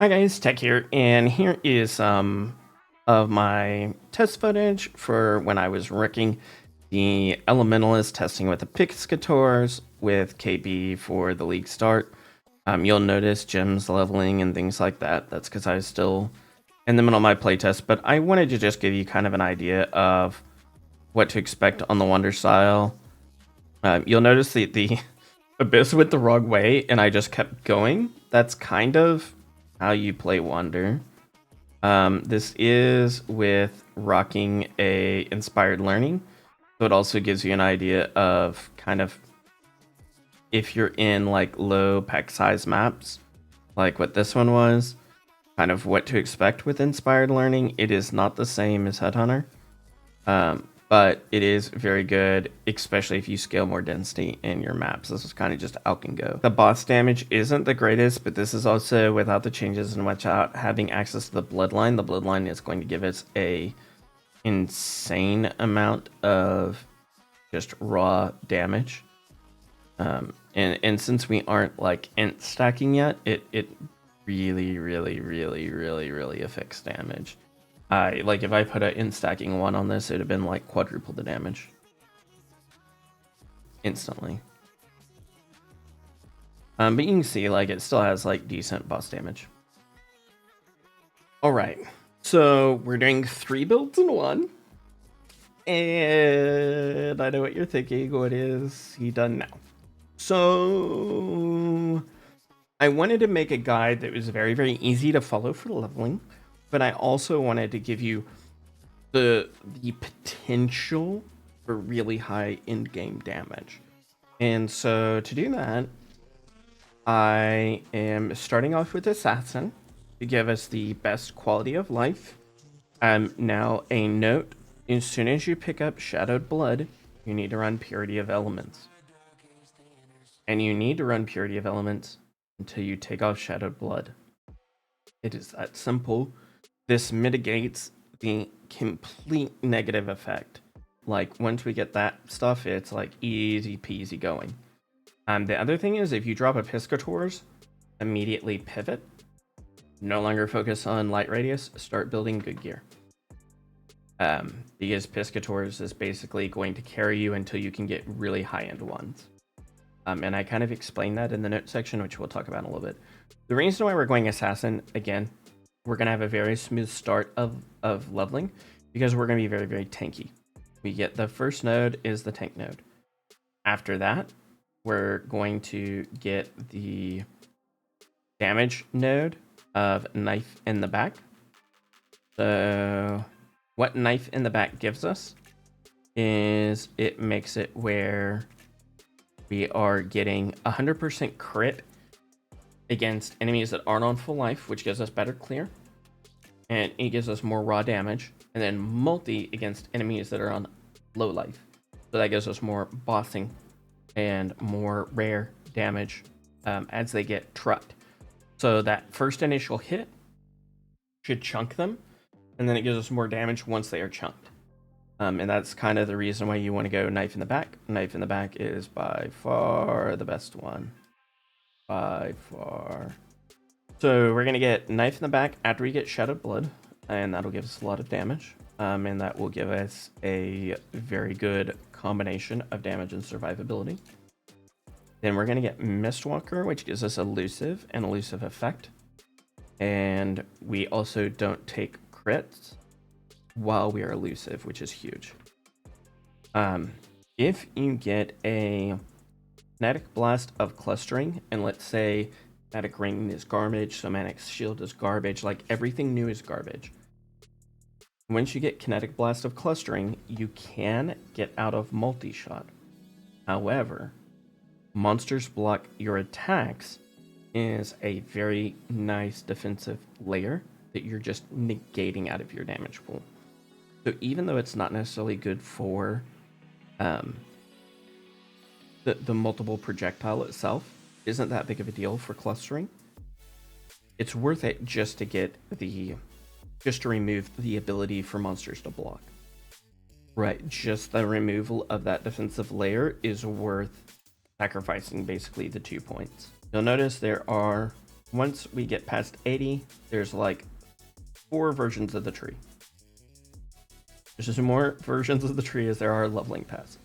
Hi guys, Tech here, and here is some of my test footage for when I was wrecking the Elementalist, testing with the Piscators with KB for the league start. You'll notice gems leveling and things like that. That's because I was still in the middle of my playtest, but I wanted to just give you kind of an idea of what to expect on the Wonder style. You'll notice the Abyss went the wrong way, and I just kept going. That's kind of how you play Wonder. This is with rocking a inspired learning, so it also gives you an idea of kind of if you're in like low pack size maps, like what this one was, kind of what to expect with inspired learning. It is not the same as Headhunter, but it is very good, especially if you scale more density in your maps. This is kind of just out and go. The boss damage isn't the greatest, but this is also without the changes and without having access to the bloodline. The bloodline is going to give us a insane amount of just raw damage. And since we aren't like int stacking yet, it really affects damage. Like if I put an int stacking 1 on this, it'd have been like quadruple the damage instantly. But you can see like it still has like decent boss damage. All right, so we're doing 3 builds in 1, and I know what you're thinking. What is he done now? So I wanted to make a guide that was very easy to follow for leveling, but I also wanted to give you the potential for really high end game damage. And so to do that, I am starting off with Assassin to give us the best quality of life. Now a note, as soon as you pick up Shadowed Blood, you need to run Purity of Elements. And you need to run Purity of Elements until you take off Shadowed Blood. It is that simple. This mitigates the complete negative effect. Like once we get that stuff, it's like easy peasy going. The other thing is if you drop a Piscators, immediately pivot. No longer focus on light radius, start building good gear. Because Piscators is basically going to carry you until you can get really high end ones. And I kind of explained that in the note section, which we'll talk about in a little bit. The reason why we're going Assassin, again, we're going to have a very smooth start of leveling because we're going to be very tanky. We get the first node is the tank node. After that, we're going to get the damage node of Knife in the Back. So what Knife in the Back gives us is it makes it where we are getting 100% crit against enemies that aren't on full life, which gives us better clear. And it gives us more raw damage. And then multi against enemies that are on low life. So that gives us more bossing and more rare damage as they get trucked. So that first initial hit should chunk them. And then it gives us more damage once they are chunked. And that's kind of the reason why you want to go Knife in the Back. Knife in the Back is by far the best one. By far. So we're going to get Knife in the Back after we get Shadowed Blood. And that'll give us a lot of damage. And that will give us a very good combination of damage and survivability. Then we're going to get Mistwalker, which gives us elusive and elusive effect. And we also don't take crits while we are elusive, which is huge. If you get a Kinetic Blast of Clustering, and let's say Synaptic Ring is garbage, Somatic Shield is garbage, like everything new is garbage. Once you get Kinetic Blast of Clustering, you can get out of multi-shot. However, monsters block your attacks is a very nice defensive layer that you're just negating out of your damage pool. So even though it's not necessarily good for the multiple projectile itself, isn't that big of a deal for clustering, it's worth it just to remove the ability for monsters to block. Right, just the removal of that defensive layer is worth sacrificing basically the 2 points. You'll notice there are once we get past 80, there's like 4 versions of the tree. There's just more versions of the tree as there are leveling paths.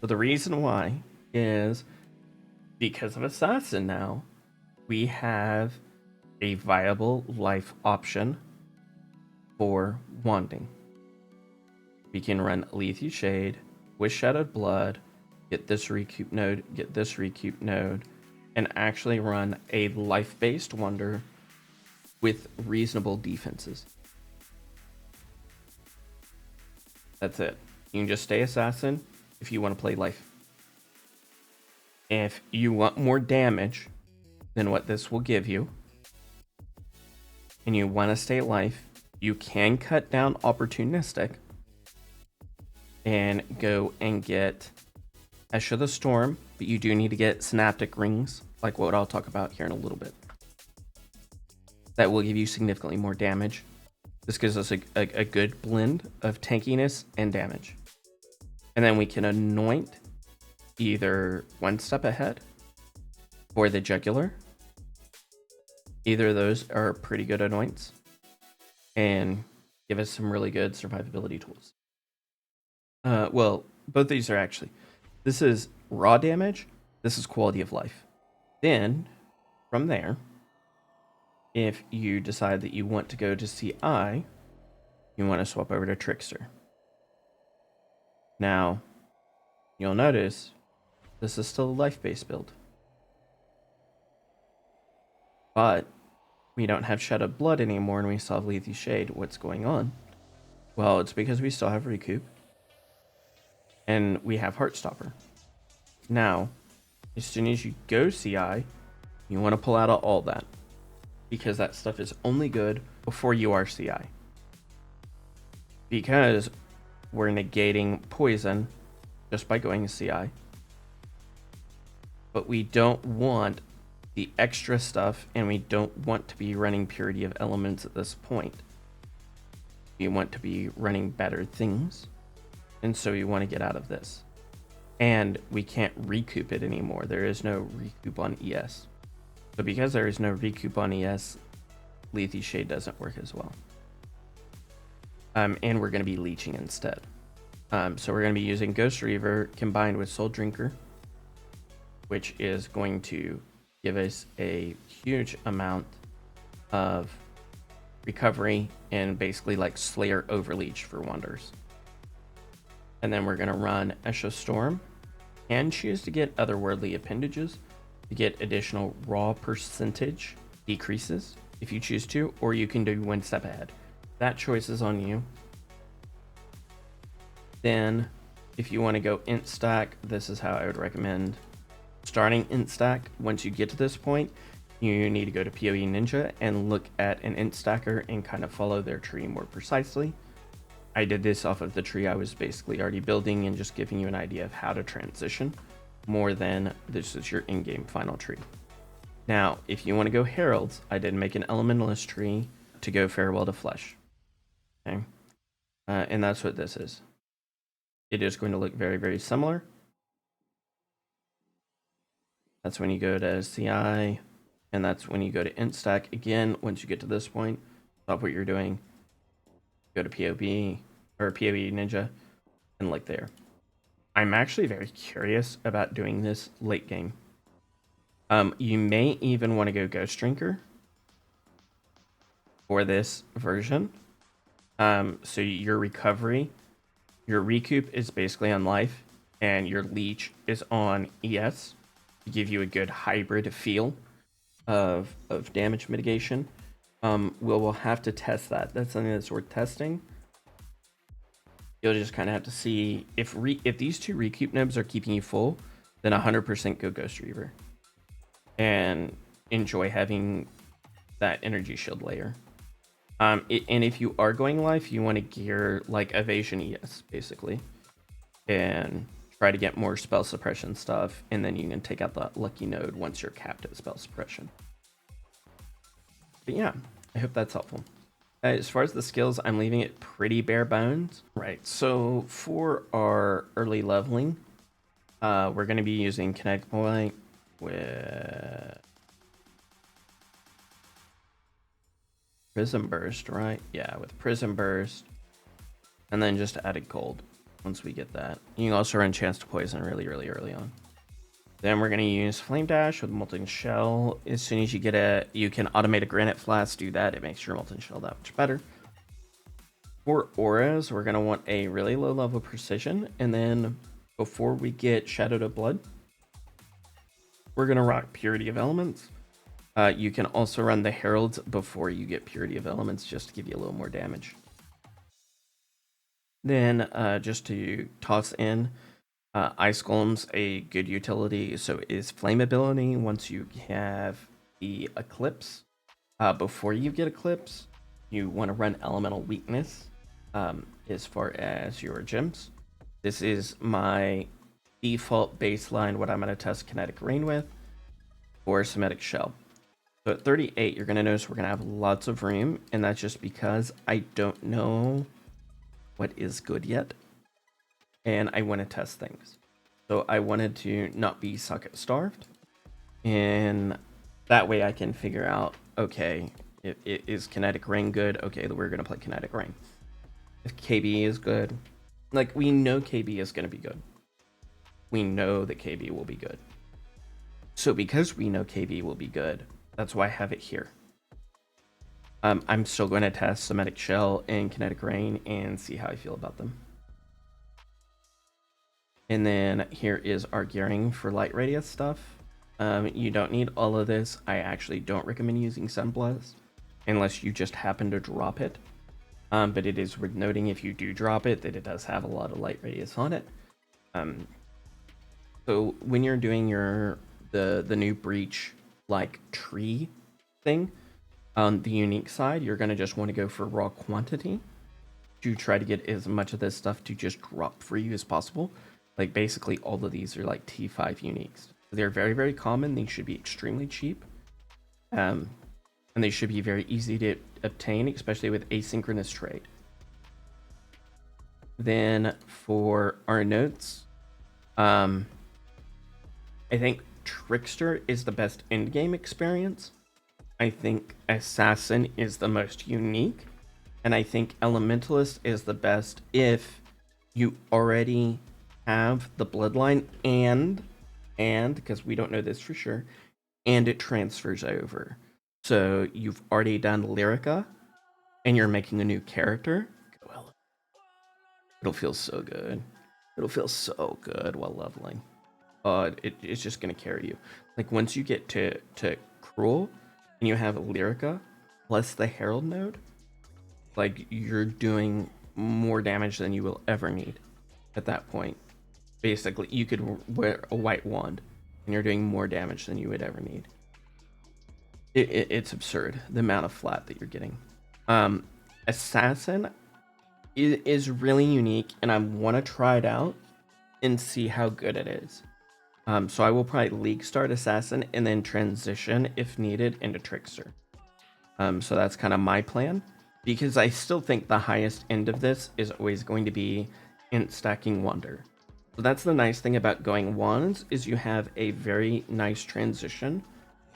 So the reason why is because of Assassin now, we have a viable life option for wanding. We can run Lethe Shade with Shadowed Blood, get this recoup node, get this recoup node, and actually run a life-based wander with reasonable defenses. That's it. You can just stay Assassin if you want to play life. If you want more damage than what this will give you, and you want to stay life, you can cut down Opportunistic and go and get Escher the Storm, but you do need to get Synaptic Rings, like what I'll talk about here in a little bit. That will give you significantly more damage. This gives us a good blend of tankiness and damage. And then we can anoint either One Step Ahead or the Jugular. Either of those are pretty good anoints and give us some really good survivability tools. Well, both these are actually. This is raw damage. This is quality of life. Then, from there, if you decide that you want to go to CI, you want to swap over to Trickster. Now, you'll notice this is still a life-based build. But we don't have Shadowed Blood anymore and we still have Lethe Shade. What's going on? Well, it's because we still have Recoup. And we have Heartstopper. Now, as soon as you go CI, you want to pull out all that. Because that stuff is only good before you are CI. Because we're negating poison just by going CI. But we don't want the extra stuff, and we don't want to be running Purity of Elements at this point. We want to be running better things, and so we want to get out of this. And we can't recoup it anymore. There is no recoup on ES. So because there is no recoup on ES, Lethe Shade doesn't work as well. And we're going to be leeching instead. So we're going to be using Ghost Reaver combined with Soul Drinker, which is going to give us a huge amount of recovery and basically like Slayer Overleach for Wonders. And then we're going to run Escher Storm and choose to get otherworldly appendages to get additional raw percentage decreases if you choose to, or you can do One Step Ahead. That choice is on you. Then if you want to go int stack, this is how I would recommend starting int stack. Once you get to this point, you need to go to POE Ninja and look at an int stacker and kind of follow their tree more precisely. I did this off of the tree I was basically already building and just giving you an idea of how to transition more than this is your in-game final tree. Now, if you want to go Heralds, I did make an Elementalist tree to go Farewell to Flesh. Okay, and that's what this is. It is going to look very, very similar. That's when you go to CI, and that's when you go to int stack. Again, once you get to this point, stop what you're doing, go to POB or POE Ninja, and look there. I'm actually very curious about doing this late game. You may even want to go Ghost Drinker for this version. So your recovery, your recoup is basically on life, and your leech is on ES to give you a good hybrid feel of damage mitigation. We'll have to test that. That's something that's worth testing. You'll just kind of have to see if these two recoup nibs are keeping you full, then 100% go Ghost Reaver and enjoy having that energy shield layer. And if you are going life, you want to gear like evasion ES basically, and try to get more spell suppression stuff, and then you can take out the lucky node once you're capped at spell suppression. But yeah, I hope that's helpful. As far as the skills, I'm leaving it pretty bare bones. Right, so for our early leveling, we're going to be using Connect Point with Prism Burst, right? Yeah, with Prism Burst. And then just added Cold once we get that. You can also run Chance to Poison really early on. Then we're going to use Flame Dash with Molten Shell. As soon as you get it, you can automate a Granite Flask, do that. It makes your Molten Shell that much better. For auras, we're going to want a really low level Precision. And then before we get Shadow to Blood, we're going to rock Purity of Elements. You can also run the Heralds before you get Purity of Elements just to give you a little more damage. Then just to toss in, Ice Golem's a good utility, so is Flammability once you have the Eclipse. Before you get Eclipse, you want to run Elemental Weakness as far as your gems. This is my default baseline, what I'm going to test Kinetic Rain with, or Semitic Shell. So at 38, you're going to notice we're going to have lots of room, and that's just because I don't know what is good yet, and I want to test things. So I wanted to not be socket starved, and that way I can figure out, okay, is Kinetic Rain good? Okay, we're going to play Kinetic Rain. If KB is good, like we know KB is going to be good. We know that KB will be good. So because we know KB will be good, that's why I have it here. I'm still going to test Semitic Shell and Kinetic Rain and see how I feel about them. And then here is our gearing for Light Radius stuff. You don't need all of this. I actually don't recommend using Sunblast unless you just happen to drop it. But it is worth noting if you do drop it that it does have a lot of Light Radius on it. So when you're doing the new Breach like tree thing, on the unique side, you're going to just want to go for raw quantity to try to get as much of this stuff to just drop for you as possible. Like basically all of these are like T5 uniques. They're very, very common. They should be extremely cheap. And they should be very easy to obtain, especially with asynchronous trade. Then for our notes, I think Trickster is the best in-game experience. I think Assassin is the most unique, and I think Elementalist is the best if you already have the bloodline and because we don't know this for sure, and it transfers over. So you've already done Lyrica, and you're making a new character. Well, it'll feel so good. It'll feel so good while leveling. It's just gonna carry you. Like once you get to Cruel, and you have Lyrica plus the Herald node, like you're doing more damage than you will ever need at that point. Basically, you could wear a white wand and you're doing more damage than you would ever need. It's absurd, the amount of flat that you're getting. Assassin is really unique, and I want to try it out and see how good it is. So I will probably league start Assassin and then transition, if needed, into Trickster. So that's kind of my plan, because I still think the highest end of this is always going to be int stacking Wander. So that's the nice thing about going wands, is you have a very nice transition.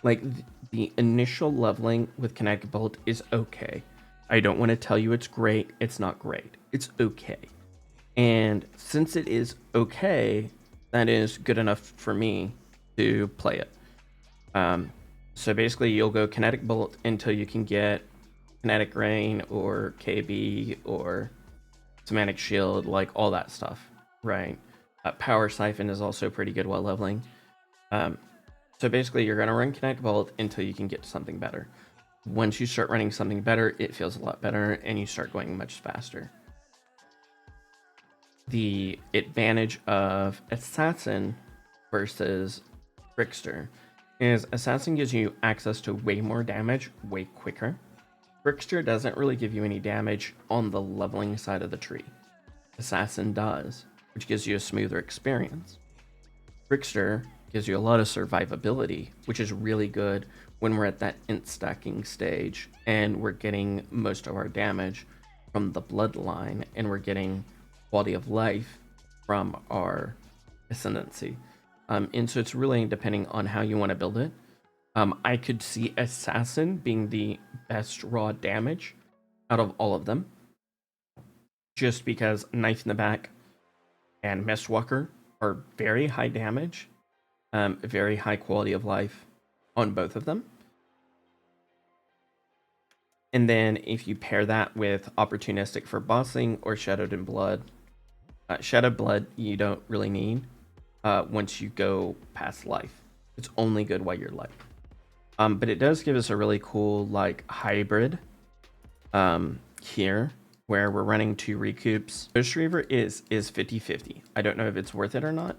Like the initial leveling with Kinetic Bolt is okay. I don't want to tell you it's great. It's not great. It's okay. And since it is okay, that is good enough for me to play it. So basically you'll go Kinetic Bolt until you can get Kinetic Rain or KB or Semantic Shield, like all that stuff, right? Power Siphon is also pretty good while leveling. So basically you're going to run Kinetic Bolt until you can get something better. Once you start running something better, it feels a lot better and you start going much faster. The advantage of Assassin versus Trickster is Assassin gives you access to way more damage way quicker. Trickster doesn't really give you any damage on the leveling side of the tree. Assassin does, which gives you a smoother experience. Trickster gives you a lot of survivability, which is really good when we're at that int stacking stage and we're getting most of our damage from the bloodline and we're getting quality of life from our Ascendancy. And so it's really depending on how you want to build it. I could see Assassin being the best raw damage out of all of them, just because Knife in the Back and Mistwalker are very high damage, very high quality of life on both of them. And then if you pair that with Opportunistic for bossing or Shadowed in Blood, Shadowed Blood you don't really need once you go past life. It's only good while you're life. But it does give us a really cool like hybrid here where we're running 2 recoups. Ghost Reaver is 50-50. I don't know if it's worth it or not.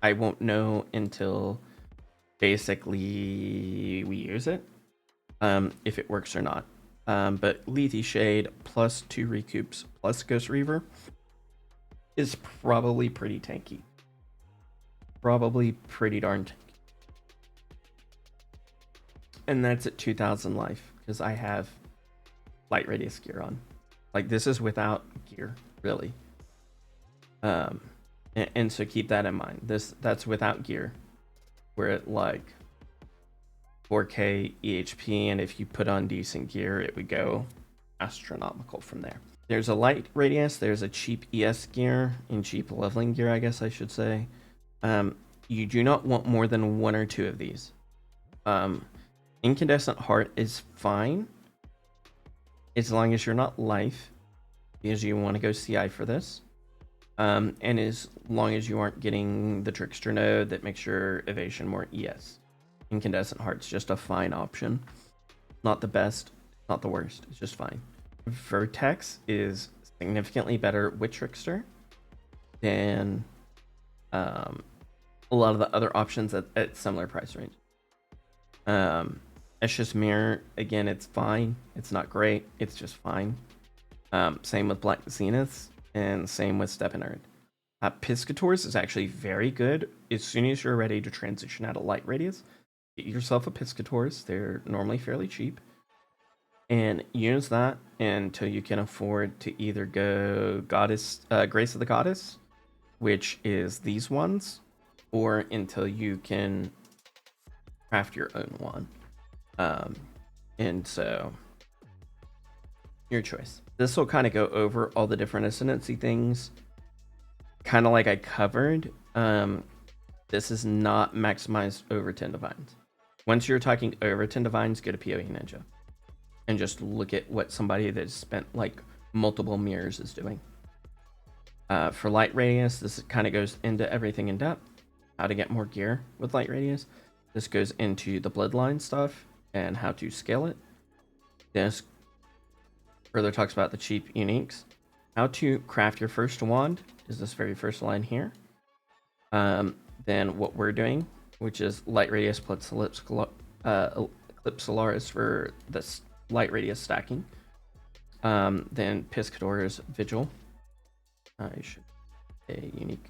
I won't know until basically we use it, if it works or not. But Lethe Shade plus 2 recoups plus Ghost Reaver is probably pretty tanky. Probably pretty darn tanky. And that's at 2000 life because I have light radius gear on. Like this is without gear, really. And so keep that in mind. That's without gear. We're at like 4K EHP, and if you put on decent gear, it would go astronomical from there. There's a light radius, there's a cheap ES gear, and cheap leveling gear, I guess I should say. You do not want more than 1 or 2 of these. Incandescent Heart is fine, as long as you're not life, because you want to go CI for this. And as long as you aren't getting the Trickster node that makes your evasion more ES. Incandescent Heart's just a fine option. Not the best, not the worst, it's just fine. Vertex is significantly better with Trickster than a lot of the other options at similar price range. Eshia's Mirror, again, it's fine. It's not great, it's just fine. Same with Black Zeniths, and same with Step and Earth. Piscators is actually very good as soon as you're ready to transition out of light radius. Get yourself a Piscators, they're normally fairly cheap. And use that until you can afford to either go Grace of the Goddess, which is these ones, or until you can craft your own one. And so, your choice. This will kind of go over all the different Ascendancy things, kind of like I covered. This is not maximized over 10 Divines. Once you're talking over 10 Divines, go to POE Ninja. And just look at what somebody that's spent like multiple mirrors is doing. For Light Radius, this kind of goes into everything in depth. How to get more gear with Light Radius. This goes into the Bloodline stuff and how to scale it. This further talks about the cheap uniques. How to craft your first wand is this very first line here. Then what we're doing, which is Light Radius plus Eclipse Solaris for this light radius stacking. Then Piscator's Vigil. I should a unique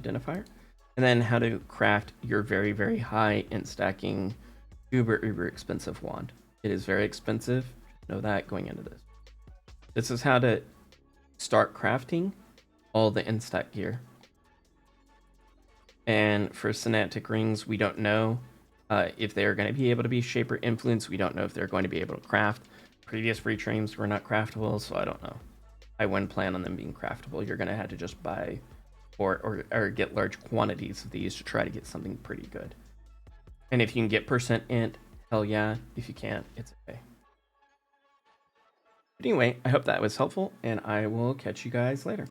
identifier. And then how to craft your very, very high int stacking uber expensive wand. It is very expensive. Know that going into this. This is how to start crafting all the int stack gear. And for Synaptic Rings, we don't know if they're going to be able to be shape or influence. We don't know if they're going to be able to craft. Previous pre-trains were not craftable, so I don't know. I wouldn't plan on them being craftable. You're going to have to just buy or get large quantities of these to try to get something pretty good. And if you can get percent int, hell yeah. If you can't, it's okay. But anyway, I hope that was helpful, and I will catch you guys later.